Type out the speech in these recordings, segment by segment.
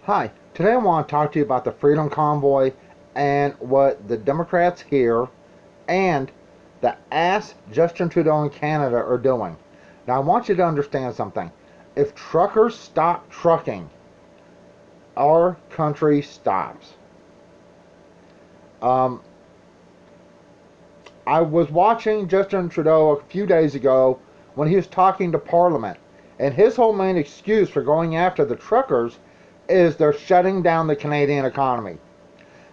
Hi, today I want to talk to you about the Freedom Convoy and what the Democrats here and the ass Justin Trudeau in Canada are doing. Now I want you to understand something. If truckers stop trucking, our country stops. Um, I was watching Justin Trudeau a few days ago when he was talking to Parliament, and his whole main excuse for going after the truckers is they're shutting down the Canadian economy.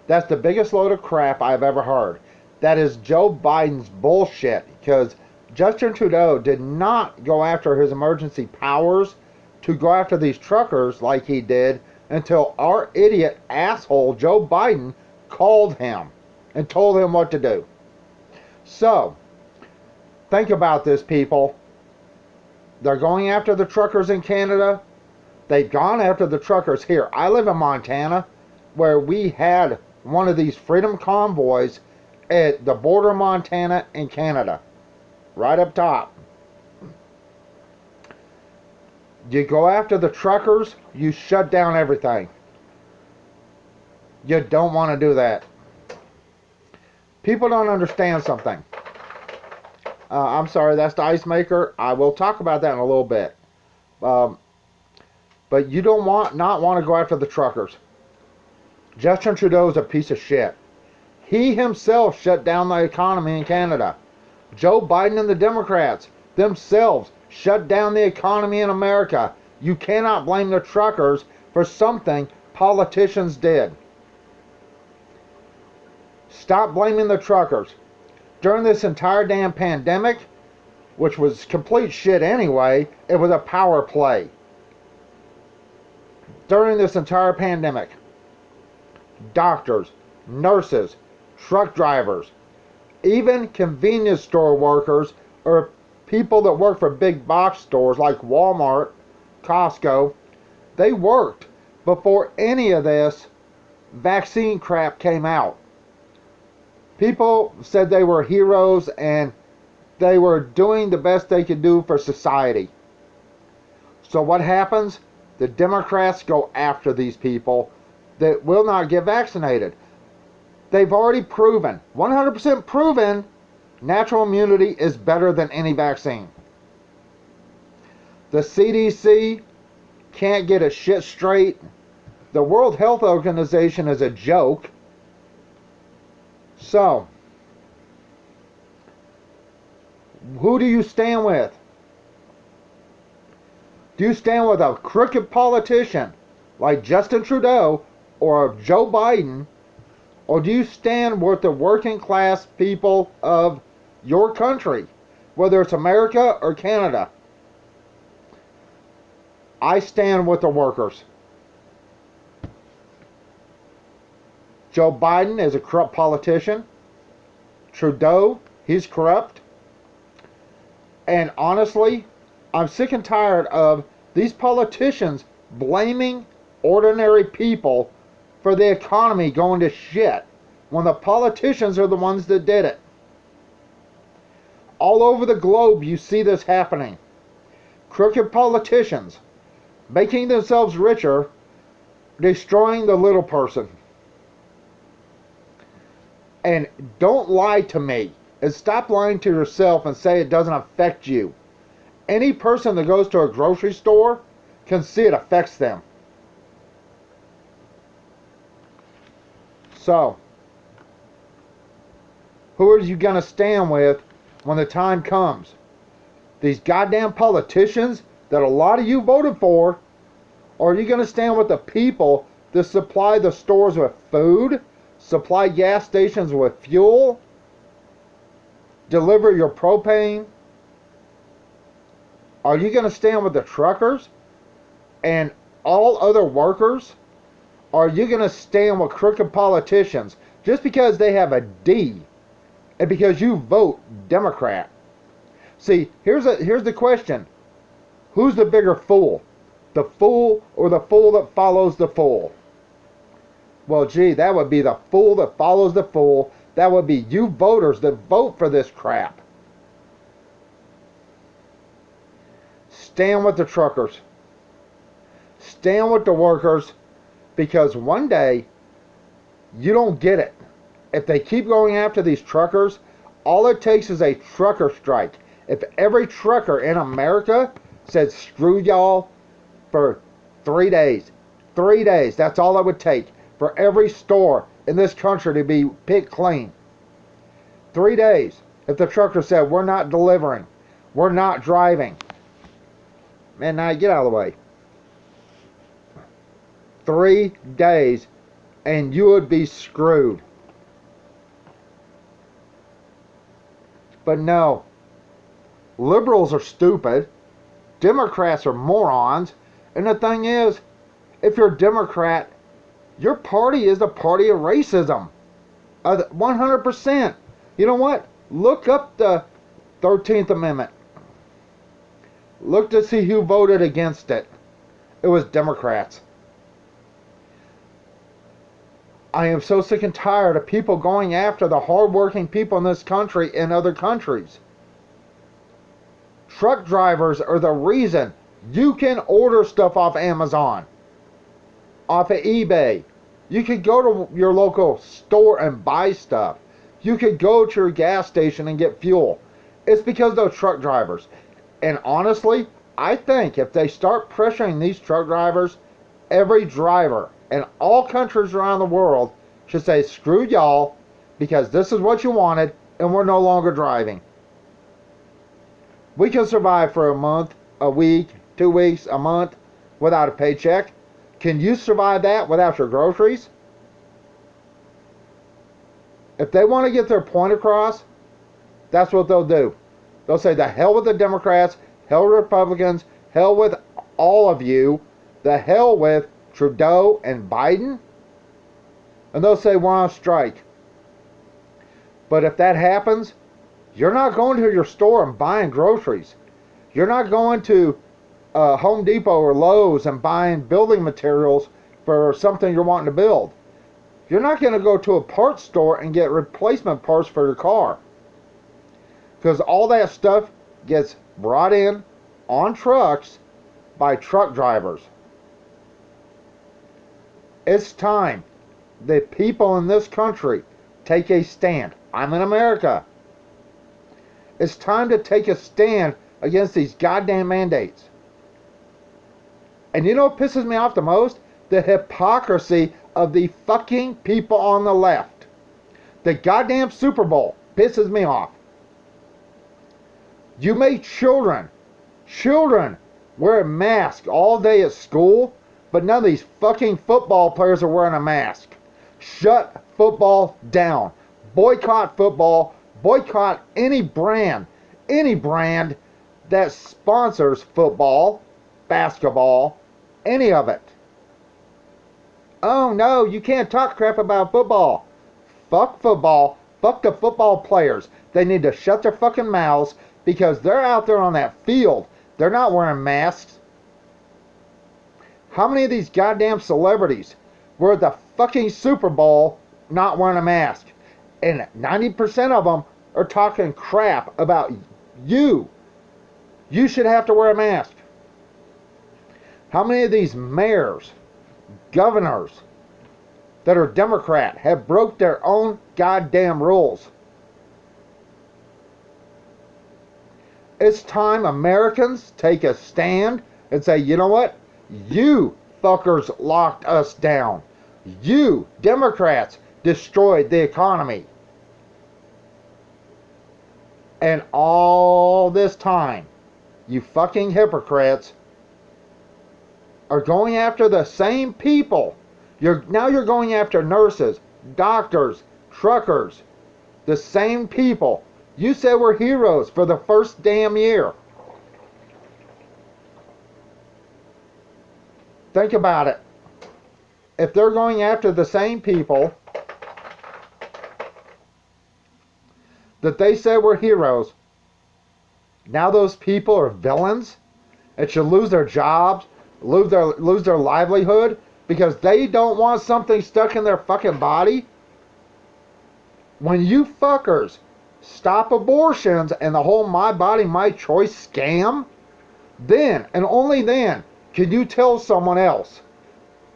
That's the biggest load of crap I've ever heard. That is Joe Biden's bullshit, because Justin Trudeau did not go after his emergency powers to go after these truckers like he did until our idiot asshole Joe Biden called him and told him what to do. So, think about this, people. They're going after the truckers in Canada. They've gone after the truckers here. I live in Montana, where we had one of these Freedom Convoys at the border of Montana and Canada, right up top. You go after the truckers, you shut down everything. You don't want to do that. People don't understand something. I'm sorry, that's the ice maker. I will talk about that in a little bit. But you don't not want to go after the truckers. Justin Trudeau is a piece of shit. He himself shut down the economy in Canada. Joe Biden and the Democrats themselves shut down the economy in America. You cannot blame the truckers for something politicians did. Stop blaming the truckers. During this entire damn pandemic, which was complete shit anyway, it was a power play. During this entire pandemic, doctors, nurses, truck drivers, even convenience store workers or people that work for big box stores like Walmart, Costco, they worked before any of this vaccine crap came out. People said they were heroes and they were doing the best they could do for society. So what happens? The Democrats go after these people that will not get vaccinated. They've already proven, 100% proven, natural immunity is better than any vaccine. The CDC can't get a shit straight. The World Health Organization is a joke. So, who do you stand with? Do you stand with a crooked politician like Justin Trudeau or Joe Biden, or do you stand with the working class people of your country, whether it's America or Canada? I stand with the workers. Joe Biden is a corrupt politician. Trudeau, he's corrupt. And honestly, I'm sick and tired of these politicians blaming ordinary people for the economy going to shit when the politicians are the ones that did it. All over the globe you see this happening. Crooked politicians making themselves richer, destroying the little person. And don't lie to me. And stop lying to yourself and say it doesn't affect you. Any person that goes to a grocery store can see it affects them. So, who are you going to stand with when the time comes? These goddamn politicians that a lot of you voted for? Or are you going to stand with the people that supply the stores with food, supply gas stations with fuel, deliver your propane? Are you going to stand with the truckers and all other workers? Or are you going to stand with crooked politicians just because they have a D and because you vote Democrat? See, here's the question. Who's the bigger fool? The fool or the fool that follows the fool? Well, gee, that would be the fool that follows the fool. That would be you voters that vote for this crap. Stand with the truckers. Stand with the workers. Because one day, you don't get it. If they keep going after these truckers, all it takes is a trucker strike. If every trucker in America said screw y'all for 3 days, 3 days, that's all it would take for every store in this country to be picked clean. 3 days. If the trucker said, we're not delivering, we're not driving. Man, now get out of the way. 3 days and you would be screwed. But no. Liberals are stupid. Democrats are morons. And the thing is, if you're a Democrat, your party is the party of racism. 100%. You know what? Look up the 13th Amendment. Look to see who voted against it. It was Democrats. I am so sick and tired of people going after the hardworking people in this country and other countries. Truck drivers are the reason you can order stuff off Amazon, off of eBay. You could go to your local store and buy stuff. You could go to your gas station and get fuel. It's because of those truck drivers. And honestly, I think if they start pressuring these truck drivers, every driver in all countries around the world should say, screw y'all, because this is what you wanted, and we're no longer driving. We can survive for a month, a week, 2 weeks, a month without a paycheck. Can you survive that without your groceries? If they want to get their point across, that's what they'll do. They'll say, the hell with the Democrats, hell with Republicans, hell with all of you, the hell with Trudeau and Biden, and they'll say we're on strike. But if that happens, you're not going to your store and buying groceries. You're not going to Home Depot or Lowe's and buying building materials for something you're wanting to build. You're not going to go to a parts store and get replacement parts for your car. Because all that stuff gets brought in on trucks by truck drivers. It's time the people in this country take a stand. I'm in America. It's time to take a stand against these goddamn mandates. And you know what pisses me off the most? The hypocrisy of the fucking people on the left. The goddamn Super Bowl pisses me off. You make children wear masks all day at school, but none of these fucking football players are wearing a mask. Shut football down. Boycott football. Boycott any brand that sponsors football, basketball, any of it. Oh no, you can't talk crap about football. Fuck football. Fuck the football players. They need to shut their fucking mouths because they're out there on that field. They're not wearing masks. How many of these goddamn celebrities were at the fucking Super Bowl not wearing a mask? And 90% of them are talking crap about you. You should have to wear a mask. How many of these mayors, governors that are Democrat have broke their own goddamn rules? It's time Americans take a stand and say, you know what? You fuckers locked us down. You, Democrats, destroyed the economy. And all this time, you fucking hypocrites are going after the same people. Now you're going after nurses, doctors, truckers, the same people. You said we're heroes for the first damn year. Think about it. If they're going after the same people that they said were heroes, now those people are villains and should lose their jobs, lose their livelihood because they don't want something stuck in their fucking body. When you fuckers stop abortions and the whole my body, my choice scam, then and only then can you tell someone else,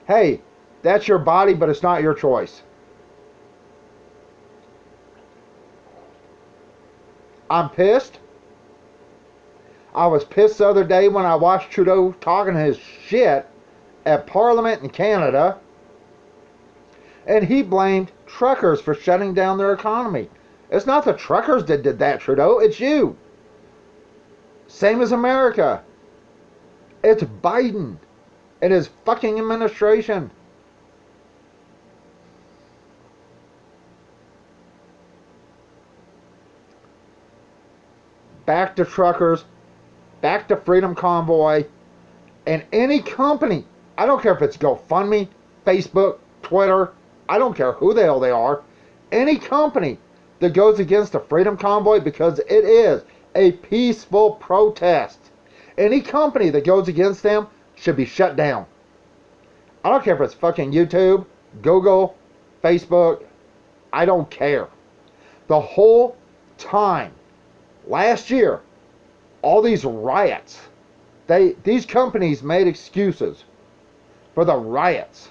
hey, That's your body, but it's not your choice. I'm pissed. I was pissed the other day when I watched Trudeau talking his shit at Parliament in Canada, and he blamed truckers for shutting down their economy. It's not the truckers that did that, Trudeau. It's you. Same as America. It's Biden and his fucking administration. Back to truckers, back to Freedom Convoy, and any company. I don't care if it's GoFundMe, Facebook, Twitter. I don't care who the hell they are. Any company that goes against the Freedom Convoy, because it is a peaceful protest. Any company that goes against them should be shut down. I don't care if it's fucking YouTube, Google, Facebook. I don't care. The whole time, last year, all these riots, these companies made excuses for the riots.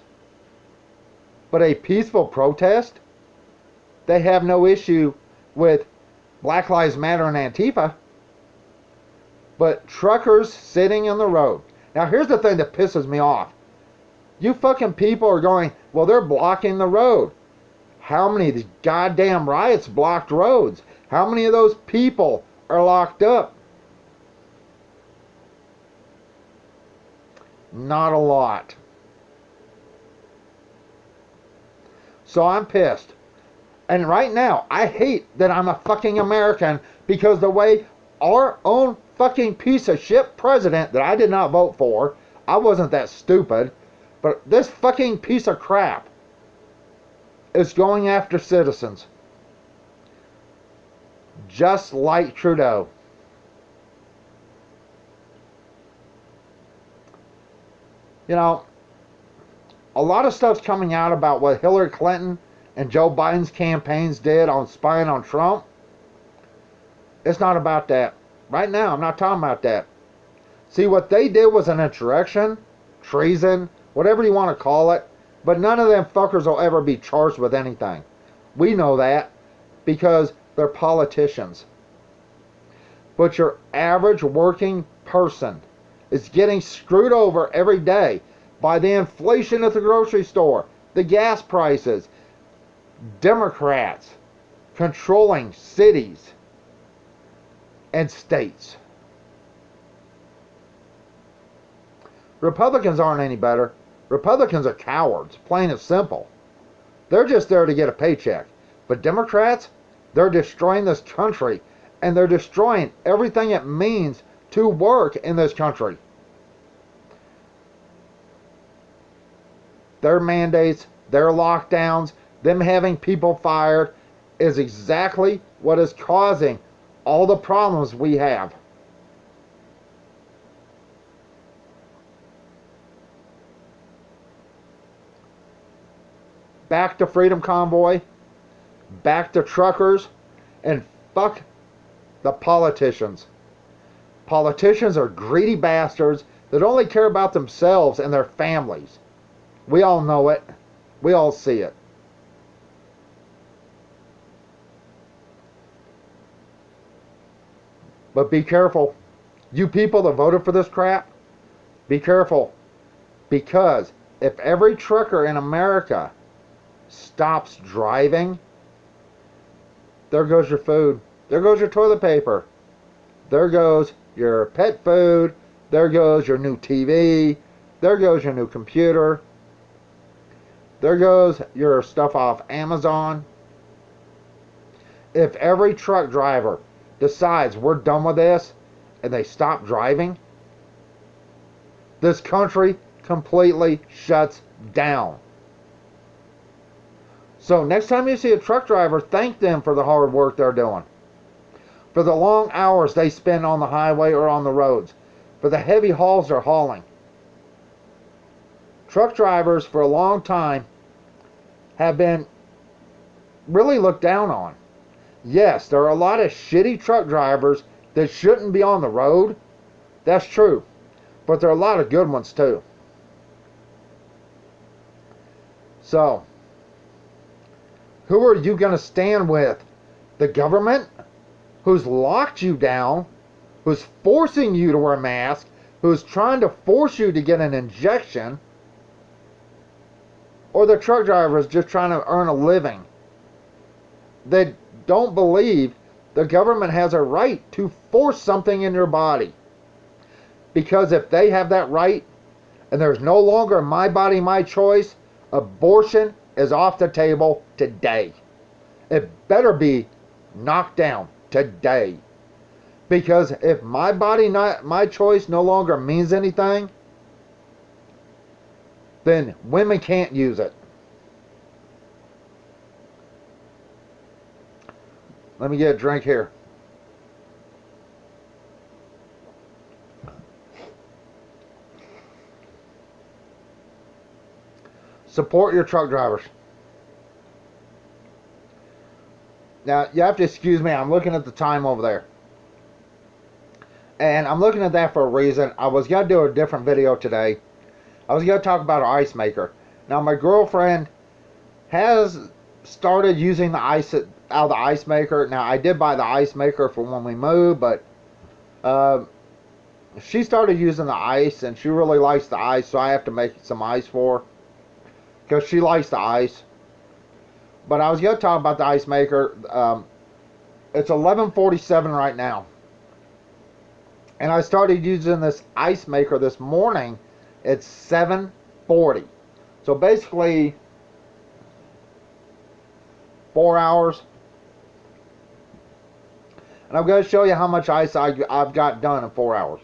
But a peaceful protest, they have no issue with Black Lives Matter and Antifa. But truckers sitting in the road. Now here's the thing that pisses me off. You fucking people are going, well, they're blocking the road. How many of these goddamn riots blocked roads? How many of those people are locked up? Not a lot. So I'm pissed. And right now, I hate that I'm a fucking American because the way our own fucking piece of shit president that I did not vote for, I wasn't that stupid, but this fucking piece of crap is going after citizens. Just like Trudeau. You know, a lot of stuff's coming out about what Hillary Clinton and Joe Biden's campaigns did on spying on Trump. It's not about that. Right now, I'm not talking about that. See, what they did was an insurrection, treason, whatever you want to call it, but none of them fuckers will ever be charged with anything. We know that because they're politicians. But your average working person is getting screwed over every day by the inflation at the grocery store, the gas prices, Democrats controlling cities and states. Republicans aren't any better. Republicans are cowards, plain and simple. They're just there to get a paycheck. But Democrats, they're destroying this country, and they're destroying everything it means to work in this country. Their mandates, their lockdowns, them having people fired is exactly what is causing all the problems we have. Back to Freedom Convoy, back to truckers, and fuck the politicians. Politicians are greedy bastards that only care about themselves and their families. We all know it. We all see it. But be careful. You people that voted for this crap, be careful. Because if every trucker in America stops driving, there goes your food. There goes your toilet paper. There goes your pet food. There goes your new TV. There goes your new computer. There goes your stuff off Amazon. If every truck driver decides we're done with this and they stop driving, this country completely shuts down. So next time you see a truck driver, thank them for the hard work they're doing. For the long hours they spend on the highway or on the roads. For the heavy hauls they're hauling. Truck drivers for a long time have been really looked down on. Yes, there are a lot of shitty truck drivers that shouldn't be on the road. That's true. But there are a lot of good ones too. So, who are you going to stand with? The government, who's locked you down, who's forcing you to wear a mask, who's trying to force you to get an injection, or the truck drivers just trying to earn a living? They don't believe the government has a right to force something in your body. Because if they have that right, and there's no longer my body, my choice, abortion is off the table today. It better be knocked down today. Because if my body, not my choice, no longer means anything, then women can't use it. Let me get a drink here. Support your truck drivers. Now, you have to excuse me, I'm looking at the time over there. And I'm looking at that for a reason. I was going to do a different video today. I was going to talk about an ice maker. Now, my girlfriend has started using the ice out of the ice maker. Now, I did buy the ice maker for when we moved, but she started using the ice, and she really likes the ice, so I have to make some ice for her. Because she likes the ice. But I was going to talk about the ice maker. It's 11:47 right now. And I started using this ice maker this morning at 7:40. So basically 4 hours. And I'm going to show you how much ice I've got done in 4 hours.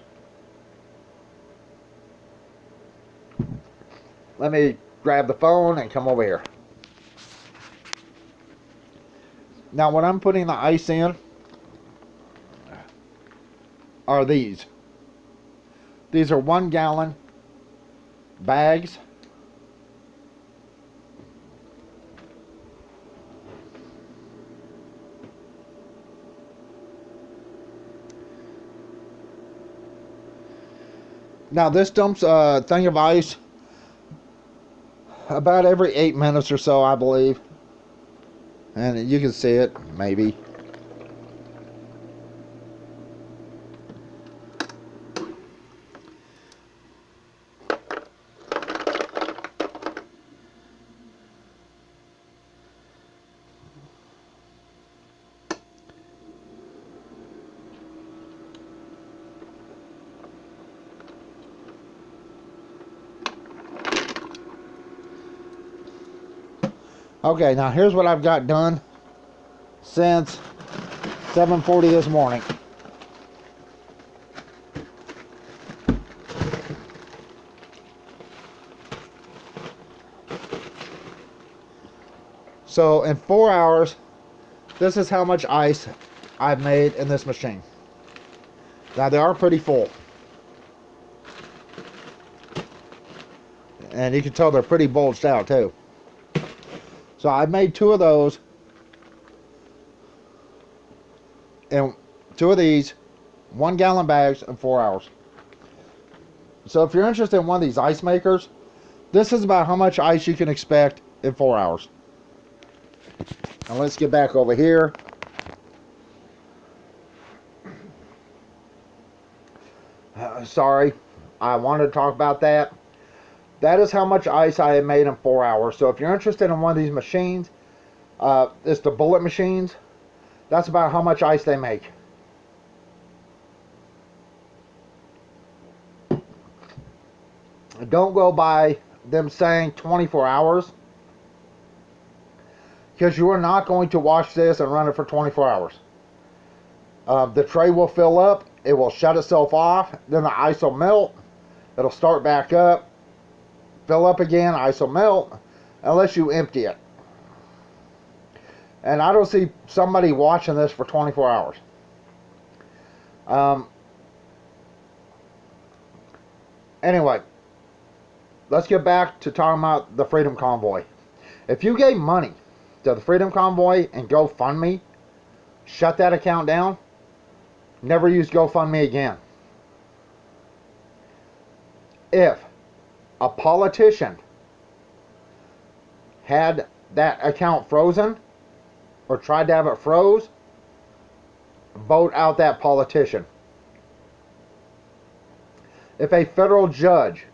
Let me grab the phone and come over here. Now, what I'm putting the ice in are these. These are 1 gallon bags. Now, this dumps a thing of ice about every 8 minutes or so, I believe. And you can see it, maybe. Okay, now here's what I've got done since 7:40 this morning. So in 4 hours, this is how much ice I've made in this machine. Now they are pretty full. And you can tell they're pretty bulged out too. So I made 2 of those, and 2 of these 1 gallon bags in 4 hours. So if you're interested in one of these ice makers, this is about how much ice you can expect in 4 hours. Now let's get back over here. Sorry, I wanted to talk about that. That is how much ice I have made in 4 hours. So if you're interested in one of these machines, it's the bullet machines. That's about how much ice they make. Don't go by them saying 24 hours. Because you are not going to wash this and run it for 24 hours. The tray will fill up. It will shut itself off. Then the ice will melt. It'll start back up. Fill up again, ice will melt, unless you empty it. And I don't see somebody watching this for 24 hours. Anyway, let's get back to talking about the Freedom Convoy. If you gave money to the Freedom Convoy and GoFundMe, shut that account down, never use GoFundMe again. If a politician had that account frozen or tried to have it froze, vote out that politician. If a federal judge,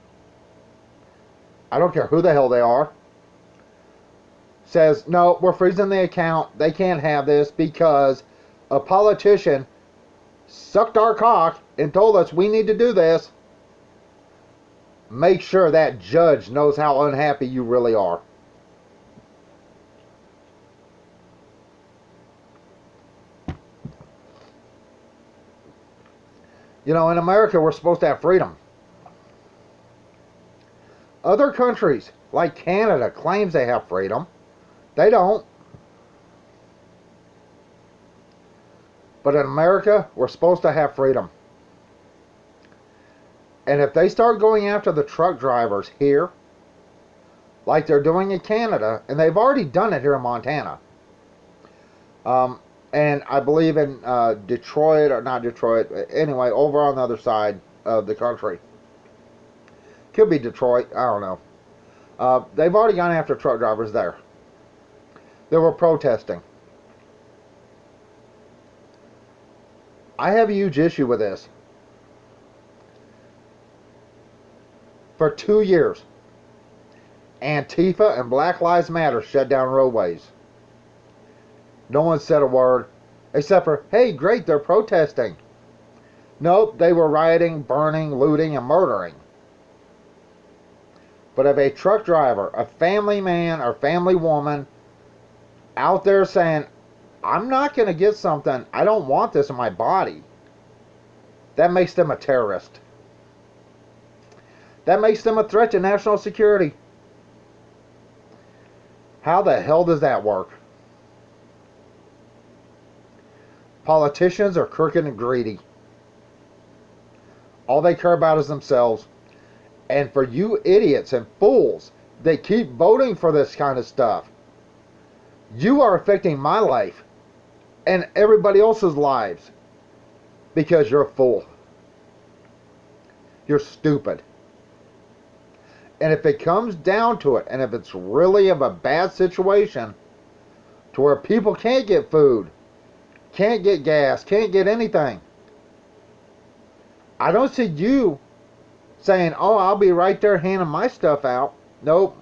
I don't care who the hell they are, says, no, we're freezing the account, they can't have this because a politician sucked our cock and told us we need to do this, make sure that judge knows how unhappy you really are. You know, in America, we're supposed to have freedom. Other countries, like Canada, claims they have freedom. They don't. But in America, we're supposed to have freedom. And if they start going after the truck drivers here, like they're doing in Canada, and they've already done it here in Montana, and I believe in Detroit, or not Detroit, anyway, over on the other side of the country. Could be Detroit, I don't know. They've already gone after truck drivers there. They were protesting. I have a huge issue with this. For 2 years, Antifa and Black Lives Matter shut down roadways. No one said a word, except for, hey, great, they're protesting. Nope, they were rioting, burning, looting, and murdering. But if a truck driver, a family man or family woman, out there saying, I'm not going to get something, I don't want this in my body, that makes them a terrorist. That makes them a threat to national security. How the hell does that work? Politicians are crooked and greedy. All they care about is themselves. And for you idiots and fools that keep voting for this kind of stuff, you are affecting my life and everybody else's lives because you're a fool. You're stupid. And if it comes down to it, and if it's really of a bad situation to where people can't get food, can't get gas, can't get anything, I don't see you saying, oh, I'll be right there handing my stuff out. Nope.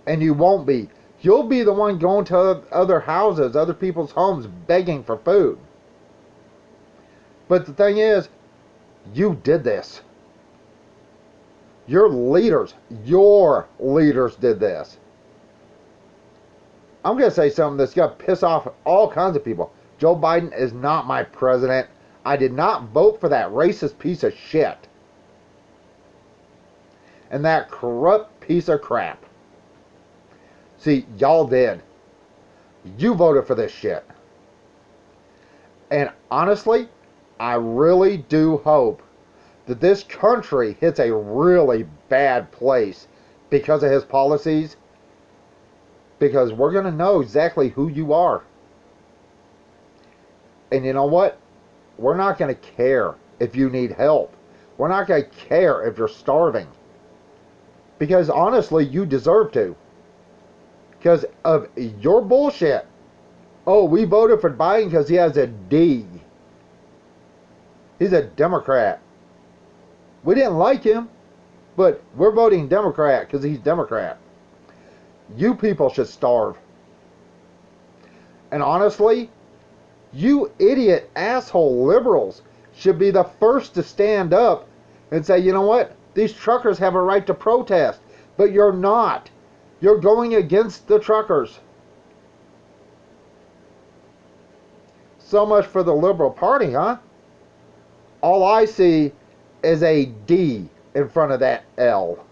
And you won't be. You'll be the one going to other houses, other people's homes, begging for food. But the thing is, you did this. Your leaders did this. I'm going to say something that's going to piss off all kinds of people. Joe Biden is not my president. I did not vote for that racist piece of shit. And that corrupt piece of crap. See, y'all did. You voted for this shit. And honestly, I really do hope that this country hits a really bad place because of his policies. Because we're going to know exactly who you are. And you know what? We're not going to care if you need help. We're not going to care if you're starving. Because honestly, you deserve to. Because of your bullshit. Oh, we voted for Biden because he has a D. He's a Democrat. We didn't like him, but we're voting Democrat because he's Democrat. You people should starve. And honestly, you idiot asshole liberals should be the first to stand up and say, you know what? These truckers have a right to protest. But you're not. You're going against the truckers. So much for the Liberal Party, huh? All I see is a D in front of that L.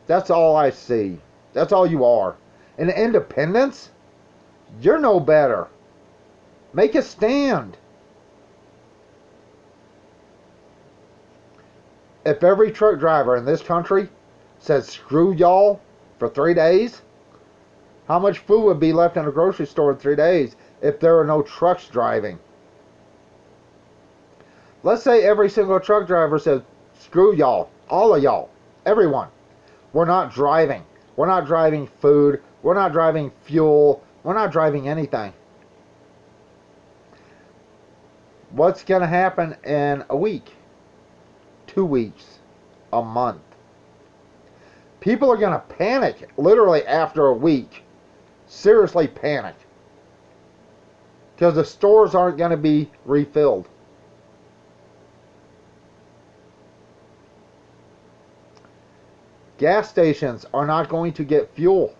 That's all I see. That's all you are. And independents? You're no better. Make a stand. If every truck driver in this country said screw y'all for 3 days, how much food would be left in a grocery store in 3 days if there were no trucks driving? Let's say every single truck driver says screw y'all, all of y'all, everyone. We're not driving. We're not driving food. We're not driving fuel. We're not driving anything. What's going to happen in a week? 2 weeks? A month? People are going to panic literally after a week. Seriously panic. Because the stores aren't going to be refilled. Gas stations are not going to get fuel.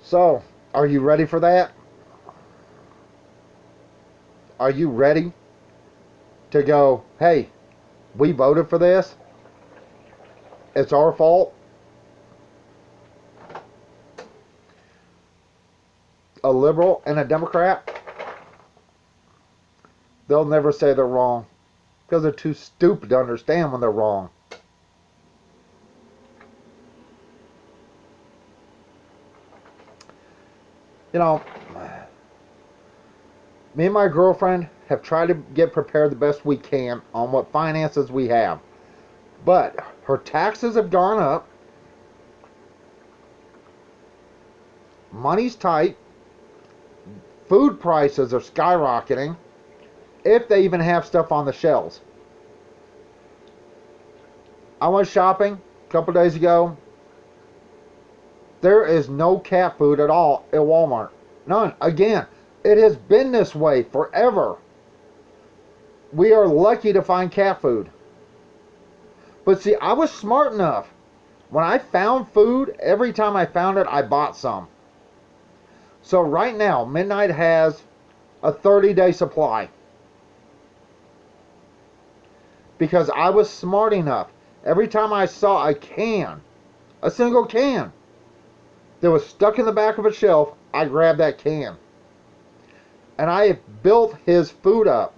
So, are you ready for that? Are you ready to go, hey, we voted for this? It's our fault? A liberal and a Democrat, they'll never say they're wrong because they're too stupid to understand when they're wrong. You know, me and my girlfriend have tried to get prepared the best we can on what finances we have. But her taxes have gone up. Money's tight. Food prices are skyrocketing. If they even have stuff on the shelves. I went shopping a couple days ago. There is no cat food at all at Walmart. None. Again, it has been this way forever. We are lucky to find cat food. But see, I was smart enough. When I found food, every time I found it, I bought some. So right now, Midnight has a 30-day supply. Because I was smart enough. Every time I saw a can, a single can, that was stuck in the back of a shelf, I grabbed that can. And I have built his food up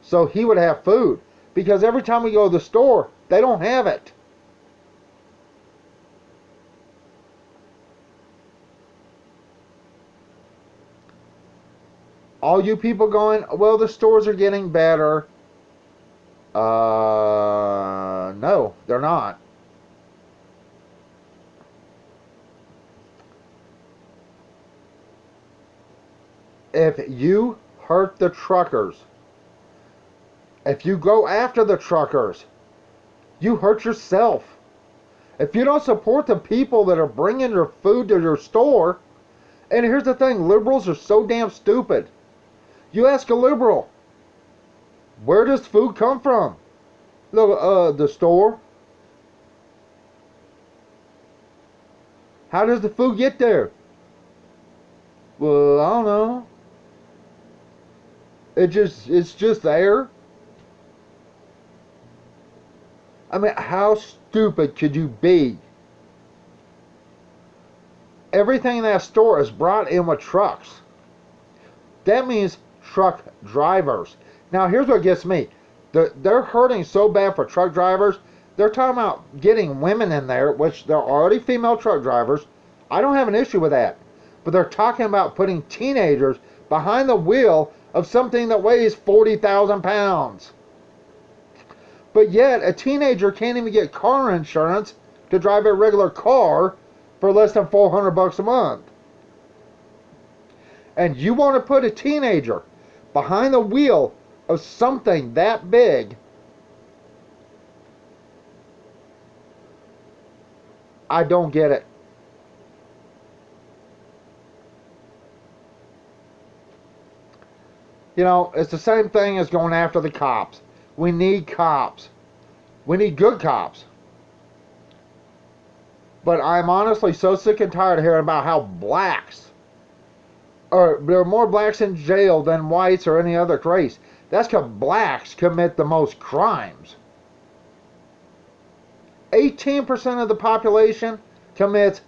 so he would have food. Because every time we go to the store, they don't have it. All you people going, well, the stores are getting better. No, they're not. If you hurt the truckers, if you go after the truckers, you hurt yourself. If you don't support the people that are bringing your food to your store, and here's the thing, liberals are so damn stupid. You ask a liberal, where does food come from? The store. How does the food get there? Well, I don't know. It's just there. I mean, how stupid could you be? Everything in that store is brought in with trucks. That means truck drivers. Now, here's what gets me. They're hurting so bad for truck drivers. They're talking about getting women in there, which they're already female truck drivers. I don't have an issue with that. But they're talking about putting teenagers behind the wheel of something that weighs 40,000 pounds. But yet, a teenager can't even get car insurance to drive a regular car for less than $400 a month. And you want to put a teenager behind the wheel of something that big? I don't get it. You know, it's the same thing as going after the cops. We need cops. We need good cops. But I'm honestly so sick and tired of hearing about how blacks, or there are more blacks in jail than whites or any other race. That's because blacks commit the most crimes. 18% of the population commits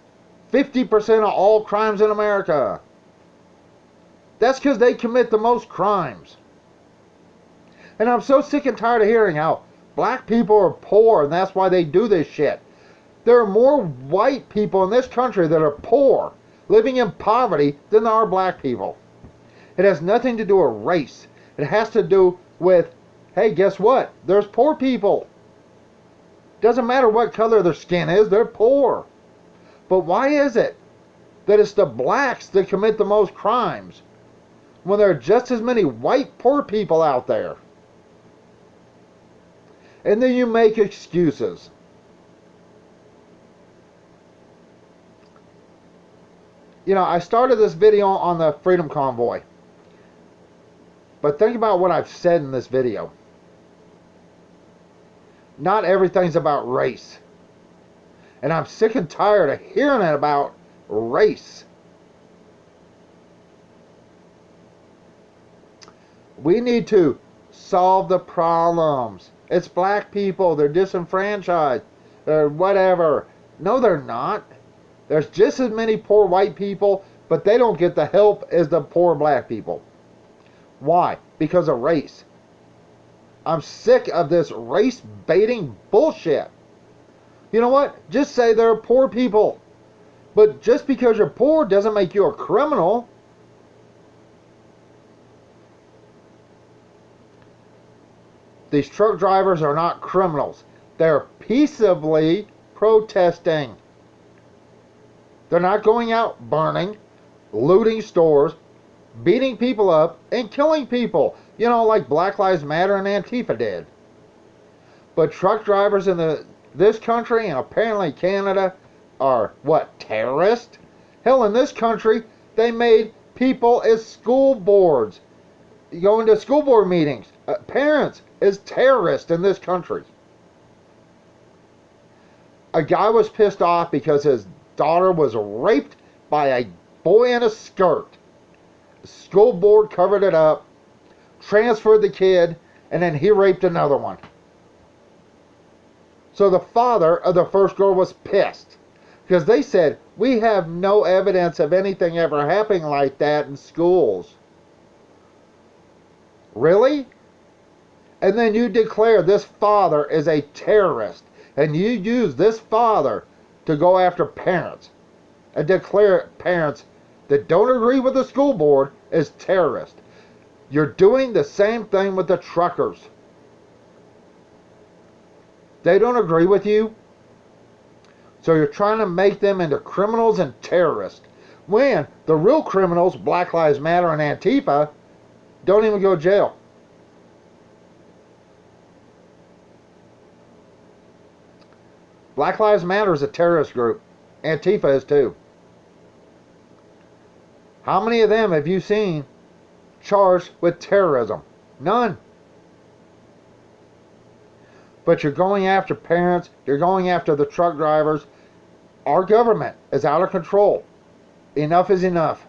50% of all crimes in America. That's because they commit the most crimes. And I'm so sick and tired of hearing how black people are poor and that's why they do this shit. There are more white people in this country that are poor, living in poverty, than there are black people. It has nothing to do with race. It has to do with, hey, guess what? There's poor people. Doesn't matter what color their skin is, they're poor. But why is it that it's the blacks that commit the most crimes when there are just as many white poor people out there? And then you make excuses. You know, I started this video on the Freedom Convoy. But think about what I've said in this video. Not everything's about race. And I'm sick and tired of hearing it about race. We need to solve the problems. It's black people. They're disenfranchised. They're whatever. No, they're not. There's just as many poor white people, but they don't get the help as the poor black people. Why? Because of race. I'm sick of this race-baiting bullshit. You know what? Just say they're poor people. But just because you're poor doesn't make you a criminal. These truck drivers are not criminals. They're peaceably protesting. They're not going out burning, looting stores, beating people up, and killing people. You know, like Black Lives Matter and Antifa did. But truck drivers in this country and apparently Canada are, what, terrorists? Hell, in this country, they made people as school boards. Going to school board meetings. Parents as terrorists in this country. A guy was pissed off because his daughter was raped by a boy in a skirt. The school board covered it up, transferred the kid, and then he raped another one. So the father of the first girl was pissed because they said, we have no evidence of anything ever happening like that in schools. Really? And then you declare this father is a terrorist, and you use this father to go after parents and declare parents that don't agree with the school board as terrorists. You're doing the same thing with the truckers. They don't agree with you, so you're trying to make them into criminals and terrorists, when the real criminals, Black Lives Matter and Antifa, don't even go to jail. Black Lives Matter is a terrorist group. Antifa is too. How many of them have you seen charged with terrorism? None. But you're going after parents. You're going after the truck drivers. Our government is out of control. Enough is enough.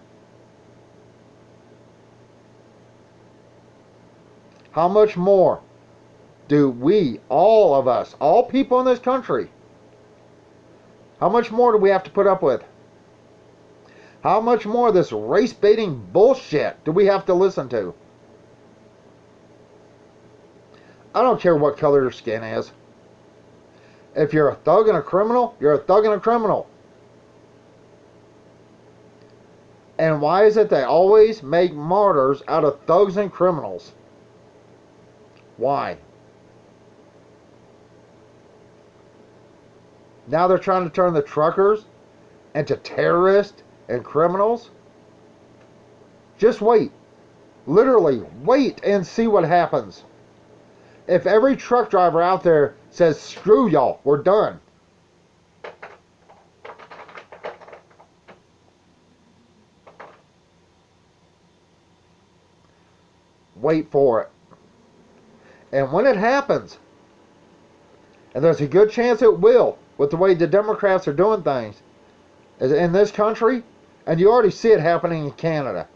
How much more do we, all of us, all people in this country, how much more do we have to put up with? How much more of this race-baiting bullshit do we have to listen to? I don't care what color your skin is. If you're a thug and a criminal, you're a thug and a criminal. And why is it they always make martyrs out of thugs and criminals? Why? Now they're trying to turn the truckers into terrorists and criminals? Just wait. Literally, wait and see what happens. If every truck driver out there says, screw y'all, we're done. Wait for it. And when it happens, and there's a good chance it will, with the way the Democrats are doing things in this country, and you already see it happening in Canada.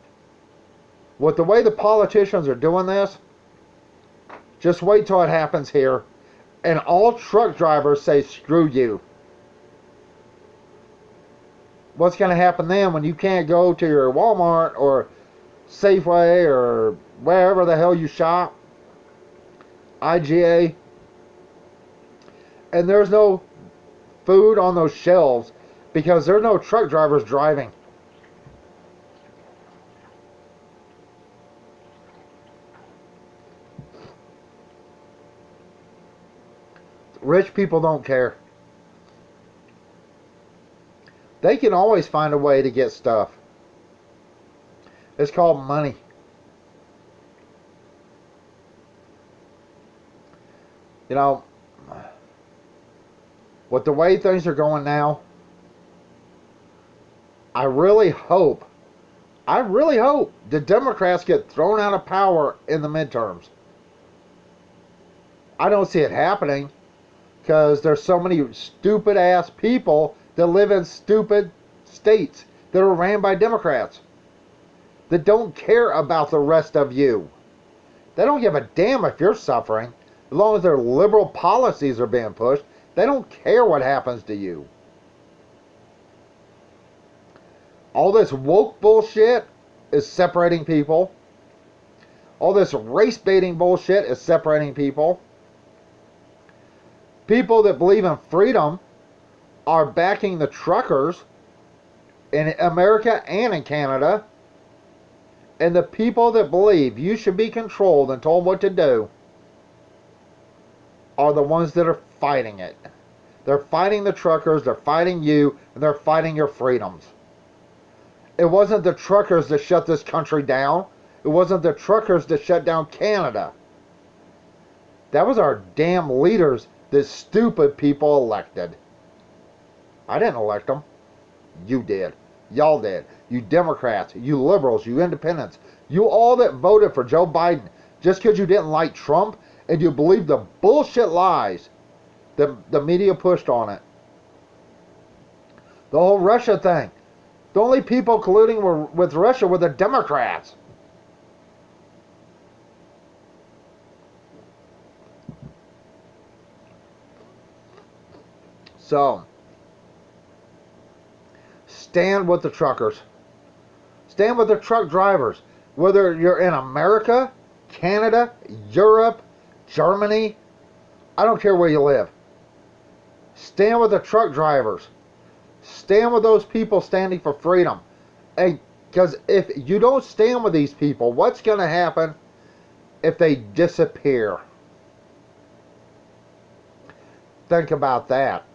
With the way the politicians are doing this, just wait till it happens here, and all truck drivers say, screw you. What's going to happen then when you can't go to your Walmart or Safeway or wherever the hell you shop, IGA, and there's no food on those shelves because there's no truck drivers driving? Rich people don't care. They can always find a way to get stuff. It's called money. You know, with the way things are going now, I really hope the Democrats get thrown out of power in the midterms. I don't see it happening because there's so many stupid ass people that live in stupid states that are ran by Democrats that don't care about the rest of you. They don't give a damn if you're suffering. As long as their liberal policies are being pushed, they don't care what happens to you. All this woke bullshit is separating people. All this race baiting bullshit is separating people. People that believe in freedom are backing the truckers in America and in Canada. And the people that believe you should be controlled and told what to do are the ones that are fighting it. They're fighting the truckers, they're fighting you, and they're fighting your freedoms. It wasn't the truckers that shut this country down. It wasn't the truckers that shut down Canada. That was our damn leaders that stupid people elected. I didn't elect them. You did. Y'all did. You Democrats, you liberals, you independents, you all that voted for Joe Biden just because you didn't like Trump and you believed the bullshit lies that the media pushed on it. The whole Russia thing. The only people colluding with Russia were the Democrats. So, stand with the truckers. Stand with the truck drivers. Whether you're in America, Canada, Europe, Germany, I don't care where you live. Stand with the truck drivers. Stand with those people standing for freedom. Because if you don't stand with these people, what's going to happen if they disappear? Think about that.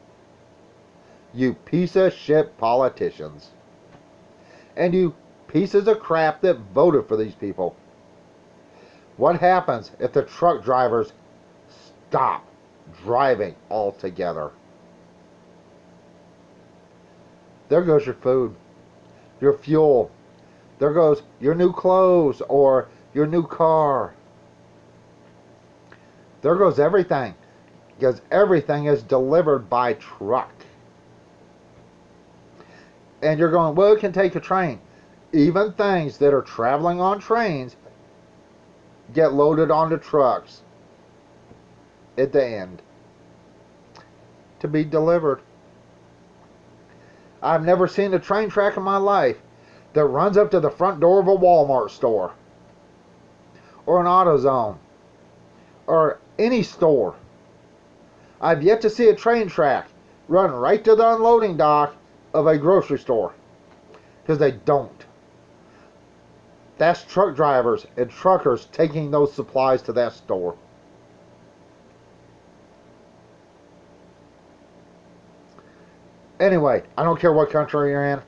You piece of shit politicians. And you pieces of crap that voted for these people. What happens if the truck drivers stop driving altogether? There goes your food, your fuel. There goes your new clothes or your new car. There goes everything. Because everything is delivered by truck. And you're going, well, it can take a train. Even things that are traveling on trains get loaded onto trucks at the end to be delivered. I've never seen a train track in my life that runs up to the front door of a Walmart store or an AutoZone or any store. I've yet to see a train track run right to the unloading dock of a grocery store, because they don't. That's truck drivers and truckers taking those supplies to that store. Anyway, I don't care what country you're in.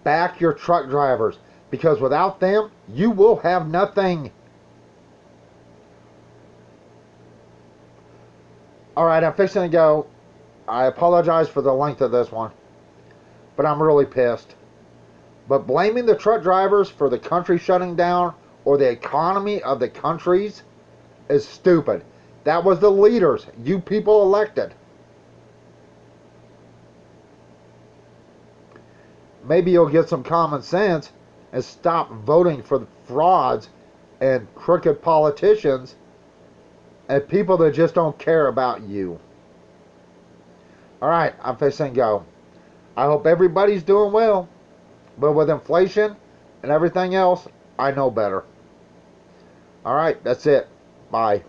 Back your truck drivers, because without them, you will have nothing. Alright, I'm fixing to go. I apologize for the length of this one, but I'm really pissed. But blaming the truck drivers for the country shutting down or the economy of the countries is stupid. That was the leaders you people elected. Maybe you'll get some common sense and stop voting for the frauds and crooked politicians and people that just don't care about you. Alright, I'm fixing to go. I hope everybody's doing well. But with inflation and everything else, I know better. Alright, that's it. Bye.